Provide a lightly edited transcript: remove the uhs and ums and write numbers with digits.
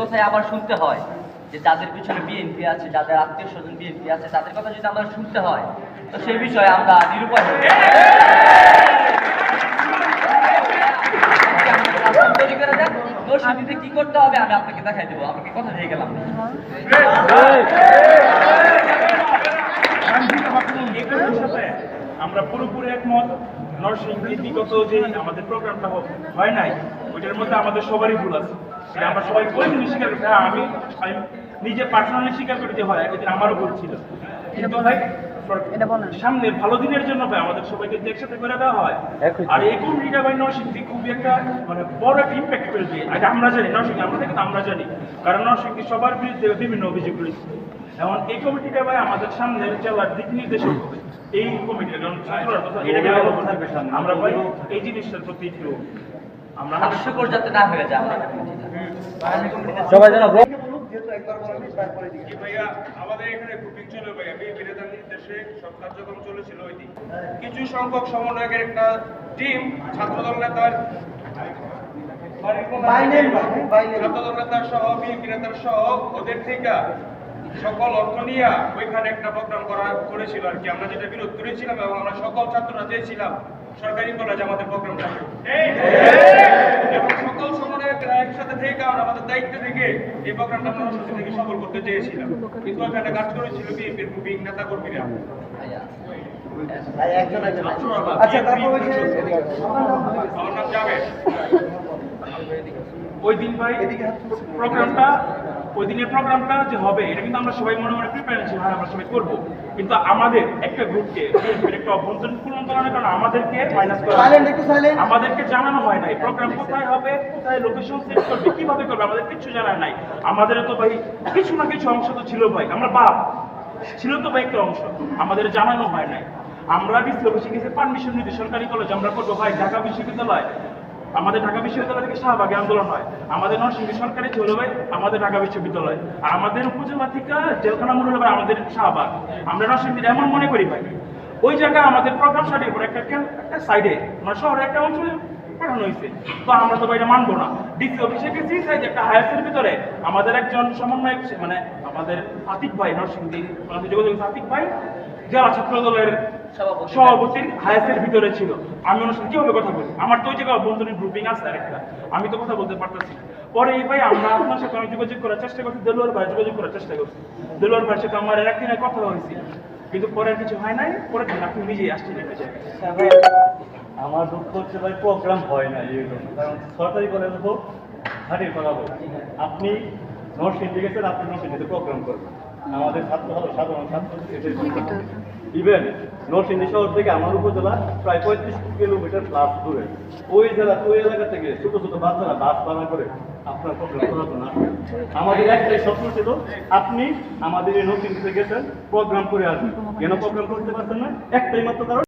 কথাই আবার শুনতে হয় যে যাদের পিছনে বিএনপি আছে, যাদের আত্মীয় স্বজন বিএনপি আছে, তাদের কথা যদি আমরা শুনতে হয়, তো সেই বিষয়ে আমরা নিরুপায় হয়ে যাই। তৈরি করে দেন, নরসিংদীতে কি করতে হবে আমি আপনাকে দেখাই দেবো। আপনাকে কথা দিয়ে গেলাম। আমরা পুরোপুরি একমত। নরসিংদী বিগত যে আমাদের প্রোগ্রামটা হয় নাই, ওইটার মধ্যে আমাদের সবারই ভুল আছে। সেটা আমরা সবাই করিনি, স্বীকার করতে। হ্যাঁ, আমি নিজে পার্সোনালি স্বীকার করি যে হয় একদিন আমারও ভুল ছিল। কিন্তু ভাই সামনের ভালো দিনের জন্য ভাই আমাদের সবাইকে একসাথে করে দেওয়া হয়। আর এই কমিটিটা ভাই নরসিংদী খুবই একটা মানে বড় একটা ইম্প্যাক্ট ফেলবে। এটা আমরা জানি, নরসিংদী আমরা থেকে আমরা জানি, কারণ নরসিংদী সবার বিরুদ্ধে বিভিন্ন অভিযোগ করেছে। এখন এই কমিটিটা ভাই আমাদের সামনের জেলার দিক নির্দেশক হবে। এই কমিটিটা আমরা ভাই এই জিনিসটার প্রতি একটু আমরা হাস্যকর যাতে না হয়ে যায় সবাই যেন ভাইয়া আমাদের এখানে গ্রুপিং ছিল ভাইয়া বিরোধী নির্দেশে সব কার্যক্রম চলেছিল ওই দিন কিছু সংখ্যক সমন্বয়কের একটা টিম ছাত্রদল নেতার ছাত্রদল নেতার সহ বিএনপি নেতার সহ ওদের থেকে সকল অর্থ নিয়ে ওইখানে একটা প্রোগ্রাম করেছিল আর কি। আমরা যেটা বিরোধ করেছিলাম এবং আমরা সকল ছাত্ররা চেয়েছিলাম সরকারি কলেজ আমাদের প্রোগ্রামটা এবং সকল সমন্বয়করা একসাথে থেকে আমরা আমাদের দায়িত্ব থেকে এই প্রোগ্রামটা আমরা নরসিংদী থেকে সফল করতে চেয়েছিলাম, কিন্তু ওখানে কাজ করেছিল বিএনপির গ্রুপিং নেতা কর্মীরা। আমার নাম জাভেদ। ওই দিন ভাই ওই দিনের প্রোগ্রামটা যে হবে এটা কিন্তু আমরা সবাই মনে মনে প্রিপারেশন ছিল, আমরা সবাই করবো। কিন্তু আমাদের একটা গ্রুপকে একটা অভ্যন্তরীণ কুলন্তরণের কারণে আমাদেরকে মাইনাস করা, আমাদেরকে জানানো হয় নাই প্রোগ্রাম কোথায় হবে, কোথায় লোকেশন সেট করবে, কিভাবে করবে, আমাদের কিছু জানা নাই। আমাদের তো ভাই কিছু না কিছু অংশ তো ছিল ভাই, আমরা বাপ ছিল তো ভাই একটা অংশ, আমাদের জানানো হয় নাই। আমরা ডিসলোকেশন গেছে পারমিশন নিতে সরকারি কলেজ আমরা করবো ভাই ঢাকা বিশ্ববিদ্যালয়, আমাদের ঢাকা বিশ্ববিদ্যালয় থেকে শাহবাগে আন্দোলন হয়, আমাদের নরসিংদী সরকারি ছিল ভাই আমাদের ঢাকা বিশ্ববিদ্যালয়, আর আমাদের উপজেলা থেকে জেলখানা মনে হলো ভাই আমাদের শাহবাগ। আমরা নরসিংদীর এমন মনে করি ভাই ওই জায়গায় আমাদের প্রোগ্রাম সাইডে একটা সাইডে মানে শহরের একটা অঞ্চলে পাঠানো হয়েছে, তো আমরা তো এটা মানবো না। ডিসি অফিসে গেছি সাইডে একটা হায়াসের ভিতরে আমাদের একজন সমন্বয়ক মানে আমাদের আতিক ভাই নরসিংদী যোগাযোগ আতিক ভাই জেলা ছাত্র দলের সভাপতির হায়াসের ভিতরে ছিল। আমি ওনার সাথে কিভাবে কথা বলি, আমার তো ওই জায়গায় অভ্যন্তরীণ গ্রুপিং আছে আর একটা, আমি তো কথা বলতে পারতেছি। পরে এই ভাই আমরা আপনার সাথে আমি যোগাযোগ করার চেষ্টা করছি, দেলোয়ার ভাই যোগাযোগ করার চেষ্টা করছি, দেলোয়ার ভাইয়ের সাথে আমার একদিনের কথা হয়েছিল, কিন্তু পরে আর কিছু হয় নাই। পরে দিন আপনি নিজেই আসছেন এটা জায়গায়। আমার দুঃখ হচ্ছে ভাই প্রোগ্রাম হয় না এই জন্য, কারণ সরকারি কলেজ হোক ঘাটির করা হোক, আপনি নরসিংদী গেছেন, আপনি নরসিংদীতে প্রোগ্রাম করবেন। আমাদের ছাত্র হলো সাধারণ ছাত্র, ইভেন নরসিংদী শহর থেকে আমার উপজেলা প্রায় 35 কিলোমিটার প্লাস দূরে, ওই এলাকা থেকে ছোট ছোট বাচ্চারা বাস ভাড়া করে আপনার প্রোগ্রাম করার জন্য আসবেন। আমাদের একটাই স্বপ্ন ছিল, আপনি আমাদের এই নরসিংদীতে গেছেন প্রোগ্রাম করে আসবেন, কেন প্রোগ্রাম করতে পারছেন না একটাই মাত্র কারণ